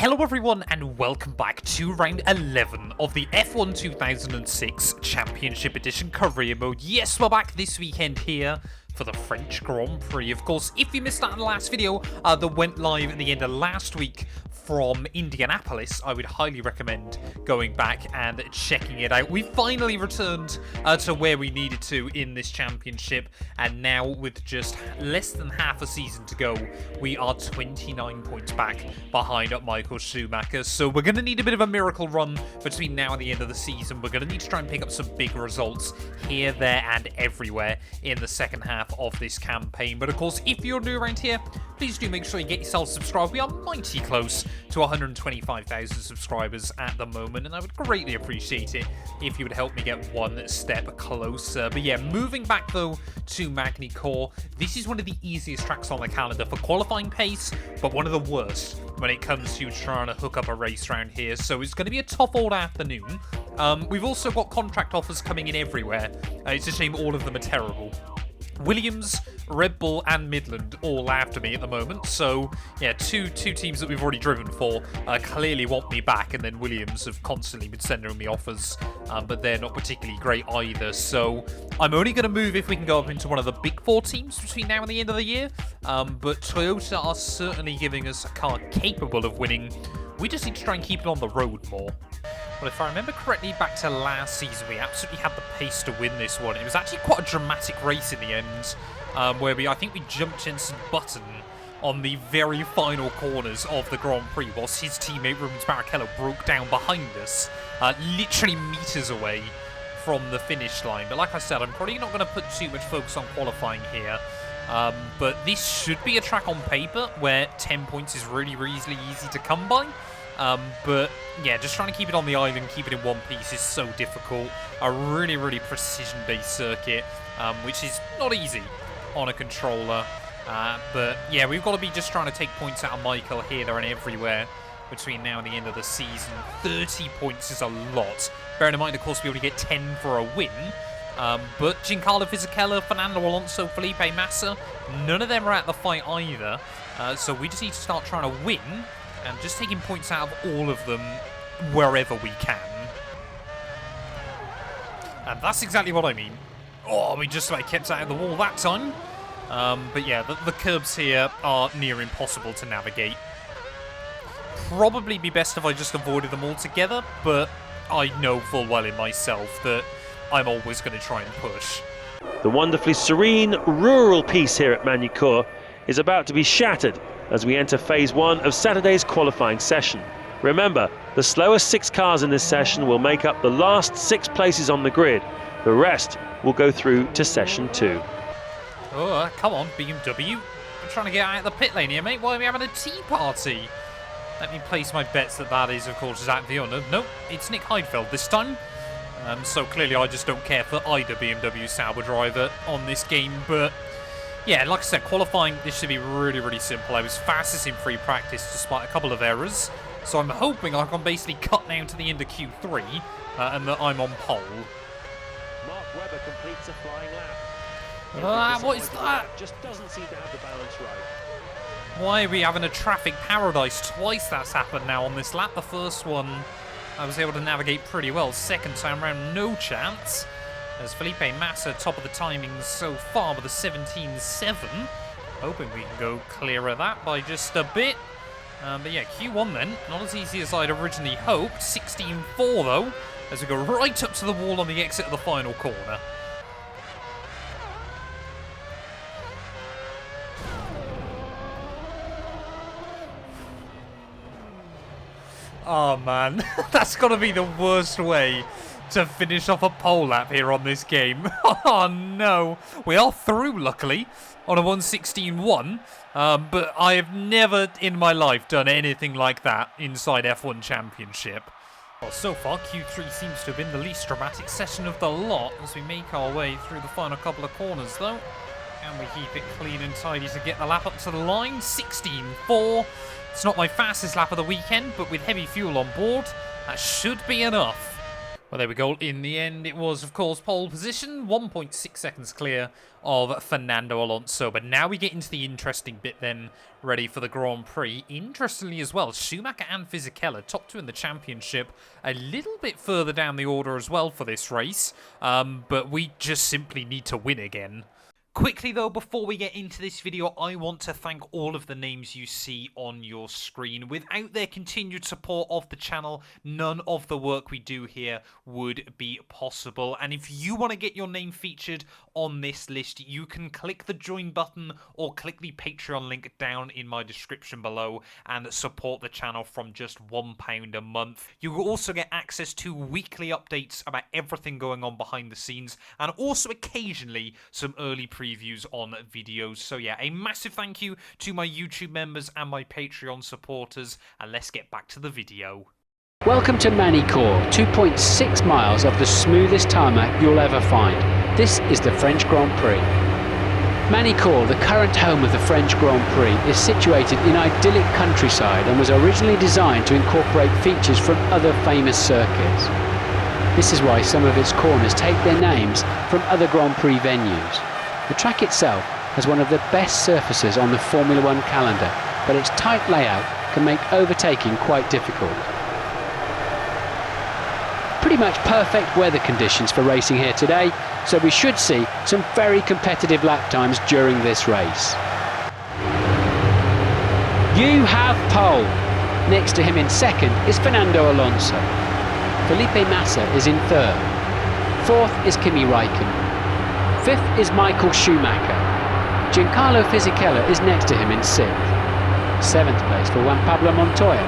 Hello everyone and welcome back to round 11 of the F1 2006 Championship Edition career mode. Yes, we're back this weekend here for the French Grand Prix. Of course, if you missed out on the last video that went live at the end of last week from Indianapolis, I would highly recommend going back and checking it out. We finally returned to where we needed to in this championship, and now with just less than half a season to go, we are 29 points back behind Michael Schumacher. So we're going to need a bit of a miracle run between now and the end of the season. We're going to need to try and pick up some big results here, there, and everywhere in the second half of this campaign. But of course, if you're new around here, please do make sure you get yourself subscribed. We are mighty close to 125,000 subscribers at the moment, and I would greatly appreciate it if you would help me get one step closer. But yeah, moving back though to Magny-Cours, this is one of the easiest tracks on the calendar for qualifying pace, but one of the worst when it comes to trying to hook up a race around here. So it's going to be a tough old afternoon. We've also got contract offers coming in everywhere. It's a shame all of them are terrible. Williams, Red Bull, and Midland all after me at the moment. So, yeah, two teams that we've already driven for clearly want me back, and then Williams have constantly been sending me offers, but they're not particularly great either. So, I'm only going to move if we can go up into one of the big four teams between now and the end of the year. But Toyota are certainly giving us a car capable of winning. We just need to try and keep it on the road more. Well, if I remember correctly, back to last season, we absolutely had the pace to win this one. It was actually quite a dramatic race in the end, where I think we jumped Jenson Button on the very final corners of the Grand Prix, whilst his teammate Rubens Barrichello broke down behind us, literally meters away from the finish line. But like I said, I'm probably not going to put too much focus on qualifying here. But this should be a track on paper where 10 points is really easy to come by. But yeah, just trying to keep it on the island, keep it in one piece is so difficult. A really precision-based circuit, which is not easy on a controller. But yeah, we've got to be just trying to take points out of Michael here, there, and everywhere between now and the end of the season. 30 points is a lot. Bearing in mind, of course, we only get 10 for a win. But Giancarlo Fisichella, Fernando Alonso, Felipe Massa, none of them are at the fight either. So we just need to start trying to win and just taking points out of all of them wherever we can. And that's exactly what I mean. Oh, we just like kept out of the wall that time. But yeah, the curbs here are near impossible to navigate. Probably be best if I just avoided them altogether, but I know full well in myself that I'm always going to try and push. The wonderfully serene, rural peace here at Magny-Cours is about to be shattered as we enter phase one of Saturday's qualifying session. Remember, the slowest 6 cars in this session will make up the last 6 places on the grid. The rest will go through to session 2. Oh, come on, BMW. I'm trying to get out of the pit lane here, mate. Why are we having a tea party? Let me place my bets that is, of course, Zach Villeneuve. Nope, it's Nick Heidfeld this time. So clearly I just don't care for either BMW Sauber driver on this game, but yeah, like I said, qualifying, this should be really simple. I was fastest in free practice despite a couple of errors, so I'm hoping I can basically cut down to the end of Q3 and that I'm on pole. Mark Webber completes a flying lap. What is that? Just doesn't seem to have the balance right. Why are we having a traffic paradise? Twice that's happened now on this lap. The first one I was able to navigate pretty well. Second time around, no chance. As Felipe Massa top of the timings so far with a 17.7. Hoping we can go clear of that by just a bit. But yeah, Q1 then. Not as easy as I'd originally hoped. 16.4 though, as we go right up to the wall on the exit of the final corner. Oh man, that's got to be the worst way to finish off a pole lap here on this game. Oh no, we are through luckily on a 1:16.1, but I have never in my life done anything like that inside F1 Championship. Well, so far Q3 seems to have been the least dramatic session of the lot as we make our way through the final couple of corners though. Can we keep it clean and tidy to get the lap up to the line? 16.4. It's not my fastest lap of the weekend, but with heavy fuel on board, that should be enough. Well, there we go. In the end, it was, of course, pole position, 1.6 seconds clear of Fernando Alonso. But now we get into the interesting bit then, ready for the Grand Prix. Interestingly as well, Schumacher and Fisichella, top two in the championship, a little bit further down the order as well for this race. But we just simply need to win again. Quickly though, before we get into this video, I want to thank all of the names you see on your screen. Without their continued support of the channel, none of the work we do here would be possible. And if you want to get your name featured on this list, you can click the join button or click the Patreon link down in my description below and support the channel from just £1 a month. You will also get access to weekly updates about everything going on behind the scenes, and also occasionally some early previews on videos. So yeah, a massive thank you to my YouTube members and my Patreon supporters, and let's get back to the video. Welcome to Manicourt, 2.6 miles of the smoothest tarmac you'll ever find. This is the French Grand Prix. Manicourt, the current home of the French Grand Prix, is situated in idyllic countryside and was originally designed to incorporate features from other famous circuits. This is why some of its corners take their names from other Grand Prix venues. The track itself has one of the best surfaces on the Formula One calendar, but its tight layout can make overtaking quite difficult. Pretty much perfect weather conditions for racing here today, so we should see some very competitive lap times during this race. You have pole. Next to him in second is Fernando Alonso. Felipe Massa is in third. Fourth is Kimi Räikkönen. Fifth is Michael Schumacher. Giancarlo Fisichella is next to him in sixth. Seventh place for Juan Pablo Montoya.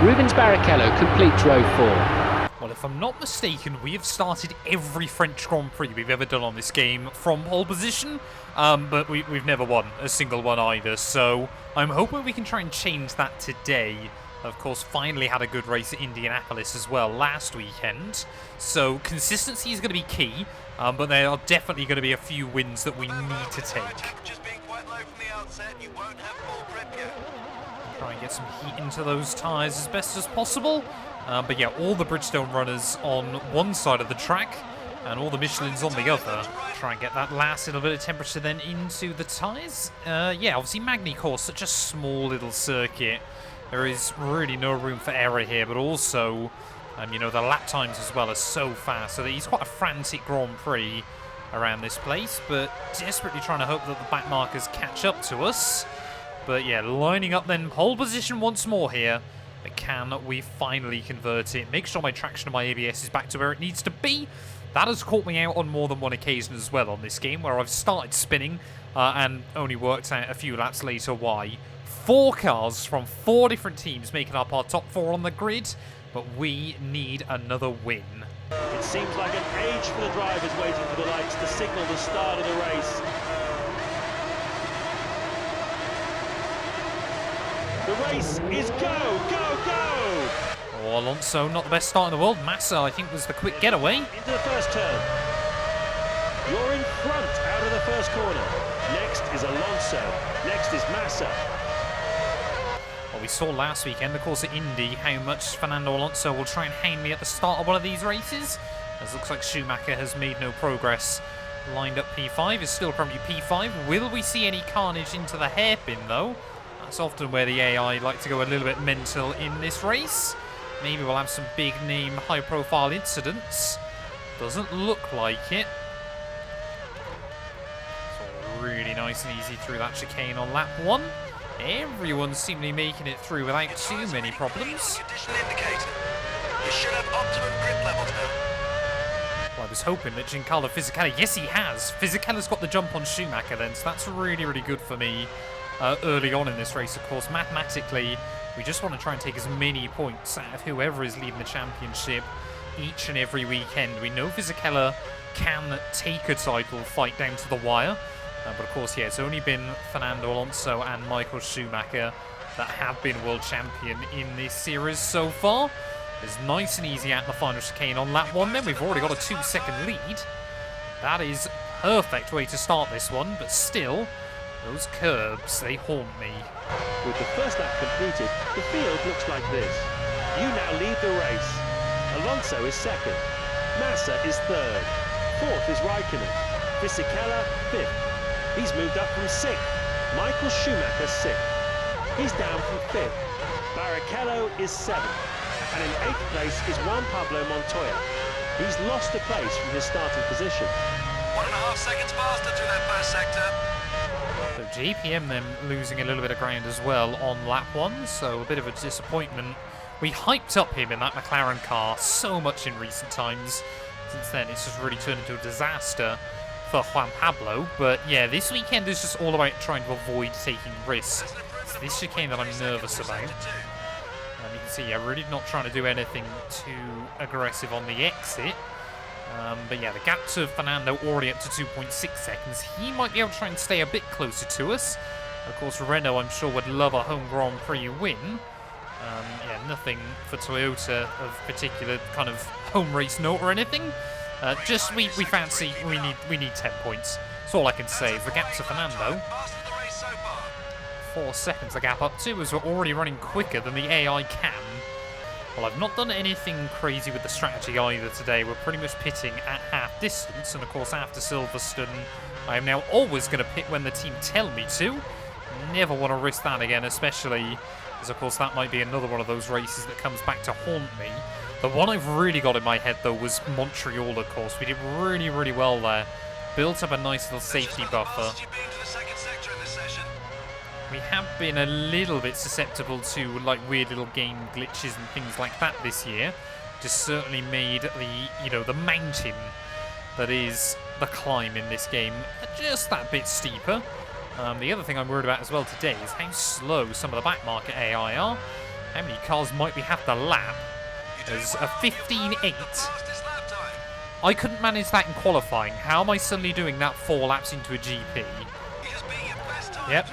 Rubens Barrichello completes row 4. Well, if I'm not mistaken, we have started every French Grand Prix we've ever done on this game from pole position, but we've never won a single one either, so I'm hoping we can try and change that today. Of course, finally had a good race at Indianapolis as well last weekend, so consistency is going to be key, but there are definitely going to be a few wins that we need to take. Just being quite low from the outset, you won't have full grip yet. Try and get some heat into those tyres as best as possible. But yeah, all the Bridgestone runners on one side of the track and all the Michelins on the other. Try and get that last little bit of temperature then into the tyres. Yeah, obviously Magny-Cours, such a small little circuit. There is really no room for error here, but also, you know, the lap times as well are so fast. So that it's quite a frantic Grand Prix around this place, but desperately trying to hope that the back markers catch up to us. But yeah, lining up then, pole position once more here. But can we finally convert it? Make sure my traction on my ABS is back to where it needs to be. That has caught me out on more than one occasion as well on this game, where I've started spinning and only worked out a few laps later why. 4 cars from 4 different teams making up our top 4 on the grid, but we need another win. It seems like an age for the drivers waiting for the lights to signal the start of the race. The race is go, go, go! Oh, Alonso, not the best start in the world. Massa, I think, was the quick getaway. Into the first turn. You're in front out of the first corner. Next is Alonso. Next is Massa. Well, we saw last weekend, of course, at Indy, how much Fernando Alonso will try and hang me at the start of one of these races. As it looks like Schumacher has made no progress. Lined up P5, is still currently P5. Will we see any carnage into the hairpin, though? That's often where the AI like to go a little bit mental in this race. Maybe we'll have some big name, high profile incidents. Doesn't look like it. So really nice and easy through that chicane on lap 1. Everyone's seemingly making it through without too many problems. You should have optimum grip levels now. Well, I was hoping that Giancarlo Fisichella, yes he has. Fisichella's got the jump on Schumacher then, so that's really, really good for me. Early on in this race, of course, mathematically, we just want to try and take as many points out of whoever is leading the championship each and every weekend. We know Fisichella can take a title fight down to the wire, but of course, yeah, it's only been Fernando Alonso and Michael Schumacher that have been world champion in this series so far. It's nice and easy out the final chicane on lap 1 then. We've already got a 2-second lead. That is perfect way to start this one, but still, those curbs, they haunt me. With the first lap completed, the field looks like this. You now lead the race. Alonso is second. Massa is third. Fourth is Raikkonen. Fisichella fifth. He's moved up from sixth. Michael Schumacher sixth. He's down from fifth. Barrichello is seventh. And in eighth place is Juan Pablo Montoya. He's lost a place from his starting position. 1.5 seconds faster through that first sector. So JPM then losing a little bit of ground as well on lap 1, so a bit of a disappointment. We hyped up him in that McLaren car so much in recent times. Since then, it's just really turned into a disaster for Juan Pablo. But yeah, this weekend is just all about trying to avoid taking risks. It's this chicane that I'm nervous about. You can see, really not trying to do anything too aggressive on the exit. But yeah, the gap to Fernando already up to 2.6 seconds. He might be able to try and stay a bit closer to us. Of course, Renault, I'm sure, would love a home Grand Prix win. Yeah, nothing for Toyota of particular kind of home race note or anything. Just we fancy we need 10 points. That's all I can say. The gap to Fernando. 4 seconds the gap up to, as we're already running quicker than the AI can. Well, I've not done anything crazy with the strategy either today. We're pretty much pitting at half distance, and of course after Silverstone, I am now always going to pit when the team tell me to. Never want to risk that again, especially as of course that might be another one of those races that comes back to haunt me. The one I've really got in my head though was Montreal, of course. We did really, really well there. Built up a nice little safety buffer. We have been a little bit susceptible to like weird little game glitches and things like that this year. Just certainly made the, the mountain that is the climb in this game just that bit steeper. The other thing I'm worried about as well today is how slow some of the back market AI are. How many cars might we have to lap? There's a 15.8. I couldn't manage that in qualifying. How am I suddenly doing that 4 laps into a GP? Yep.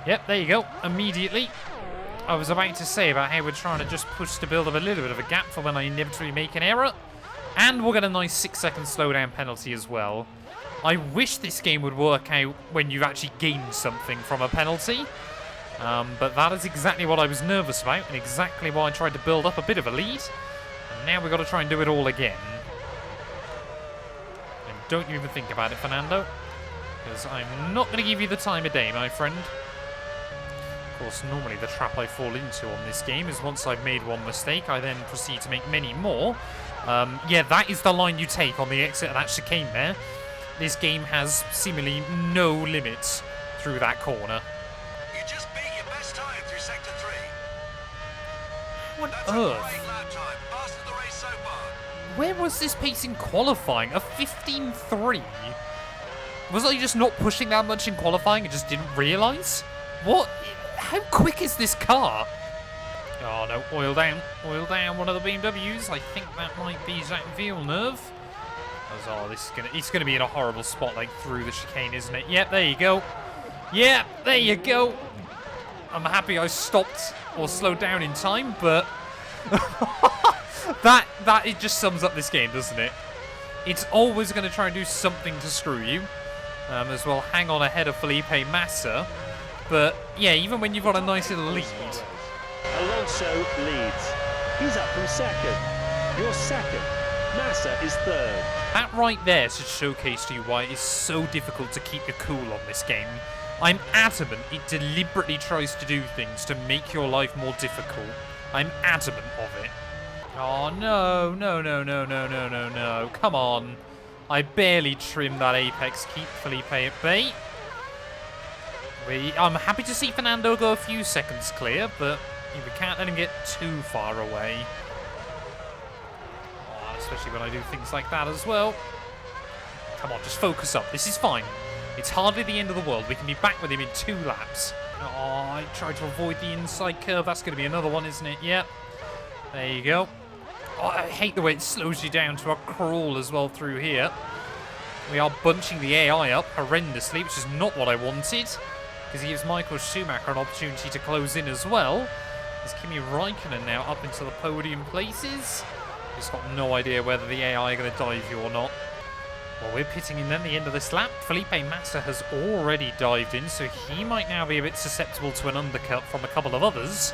Yep, there you go. Immediately. I was about to say about how we're trying to just push to build up a little bit of a gap for when I inevitably make an error. And we'll get a nice 6-second slowdown penalty as well. I wish this game would work out when you've actually gained something from a penalty. But that is exactly what I was nervous about and exactly why I tried to build up a bit of a lead. And now we've got to try and do it all again. And don't you even think about it, Fernando. Because I'm not going to give you the time of day, my friend. Of course, normally the trap I fall into on this game is once I've made one mistake, I then proceed to make many more. Yeah, that is the line you take on the exit of that chicane there. This game has seemingly no limits through that corner. You just beat your best time through sector 3. What That's on a earth? great lap time. Fastest of the race so far. Where was this pace in qualifying? A 15.3? Was I just not pushing that much in qualifying and just didn't realise? What? How quick is this car? Oh no, oil down, one of the BMWs. I think that might be Jacques Villeneuve. Oh, it's gonna be in a horrible spot, like through the chicane, isn't it? Yep, there you go. Yeah, there you go. I'm happy I stopped or slowed down in time, but that it just sums up this game, doesn't it? It's always going to try and do something to screw you. As well, hang on ahead of Felipe Massa. But yeah, even when you've got a nice little lead. Alonso leads. He's up from second. You're second. Massa is third. That right there should showcase to you why it is so difficult to keep your cool on this game. I'm adamant it deliberately tries to do things to make your life more difficult. I'm adamant of it. Oh no, no. Come on. I barely trimmed that apex. Keep Felipe at bay. I'm happy to see Fernando go a few seconds clear, but we can't let him get too far away. Oh, especially when I do things like that as well. Come on, just focus up. This is fine. It's hardly the end of the world. We can be back with him in 2 laps. Oh, I tried to avoid the inside curve. That's going to be another one, isn't it? Yep. There you go. Oh, I hate the way it slows you down to a crawl as well through here. We are bunching the AI up horrendously, which is not what I wanted, because it gives Michael Schumacher an opportunity to close in as well. There's Kimi Raikkonen now up into the podium places. Just got no idea whether the AI are going to dive you or not. Well, we're pitting in then the end of this lap. Felipe Massa has already dived in, so he might now be a bit susceptible to an undercut from a couple of others.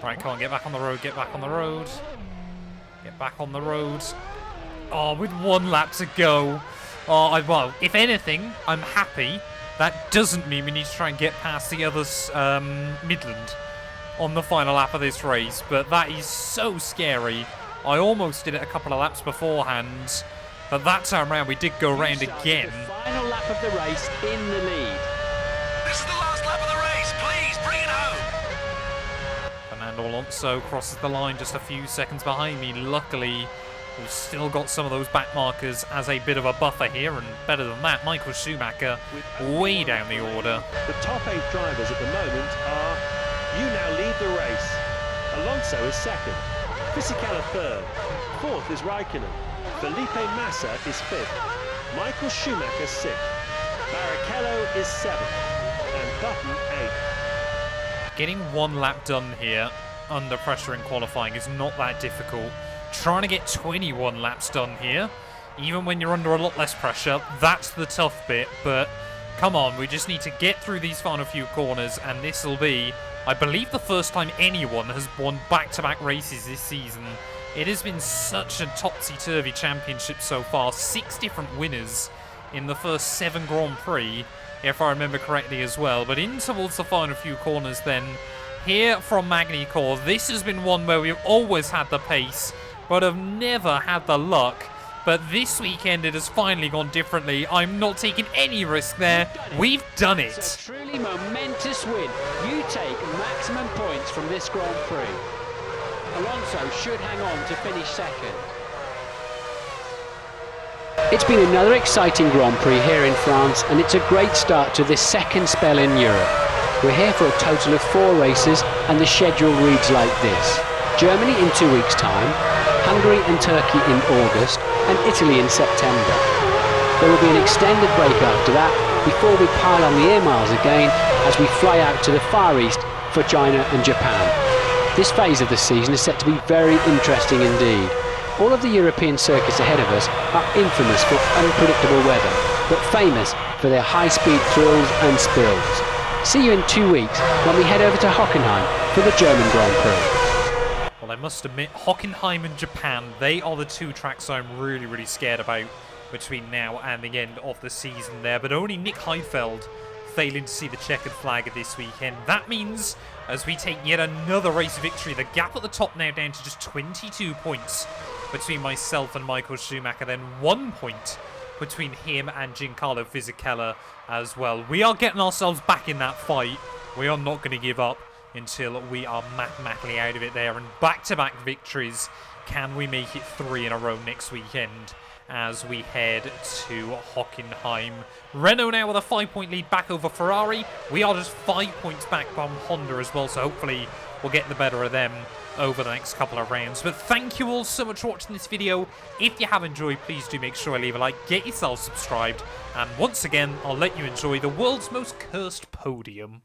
Right, come on, get back on the road, get back on the road. Get back on the road. Oh, with 1 lap to go. Oh, well, if anything, I'm happy. That doesn't mean we need to try and get past the others, Midland on the final lap of this race, but that is so scary. I almost did it a couple of laps beforehand, but that time around we did go round again. Final lap of the race in the lead. This is the last lap of the race. Please, bring it home. Fernando Alonso crosses the line just a few seconds behind me. Luckily, we've still got some of those back markers as a bit of a buffer here, and better than that, Michael Schumacher way down the order. The top 8 drivers at the moment are: you now lead the race. Alonso is second, Fisichella third, fourth is Raikkonen, Felipe Massa is fifth, Michael Schumacher sixth, Barrichello is seventh, and Button eighth. Getting 1 lap done here under pressure in qualifying is not that difficult. Trying to get 21 laps done here, even when you're under a lot less pressure, that's the tough bit. But come on, we just need to get through these final few corners, and this will be, I believe, the first time anyone has won back-to-back races this season. It has been such a topsy-turvy championship so far. 6 different winners in the first 7 Grand Prix, if I remember correctly as well. But in towards the final few corners then, here from Magny-Cours, this has been one where we've always had the pace, but have never had the luck. But this weekend it has finally gone differently. I'm not taking any risk there. We've done it. It's a truly momentous win. You take maximum points from this Grand Prix. Alonso should hang on to finish second. It's been another exciting Grand Prix here in France, and it's a great start to this second spell in Europe. We're here for a total of 4 races, and the schedule reads like this: Germany in 2 weeks' time, Hungary and Turkey in August, and Italy in September. There will be an extended break after that before we pile on the air miles again as we fly out to the Far East for China and Japan. This phase of the season is set to be very interesting indeed. All of the European circuits ahead of us are infamous for unpredictable weather, but famous for their high-speed thrills and spills. See you in 2 weeks when we head over to Hockenheim for the German Grand Prix. Well, I must admit, Hockenheim and Japan, they are the 2 tracks I'm really scared about between now and the end of the season there. But only Nick Heidfeld failing to see the checkered flag this weekend. That means, as we take yet another race victory, the gap at the top now down to just 22 points between myself and Michael Schumacher, then 1 point between him and Giancarlo Fisichella as well. We are getting ourselves back in that fight. We are not going to give up until we are mathematically out of it there. And back-to-back victories. Can we make it 3 in a row next weekend as we head to Hockenheim? Renault now with a 5-point lead back over Ferrari. We are just 5 points back from Honda as well, so hopefully we'll get the better of them over the next couple of rounds. But thank you all so much for watching this video. If you have enjoyed, please do make sure to leave a like, get yourself subscribed, and once again, I'll let you enjoy the world's most cursed podium.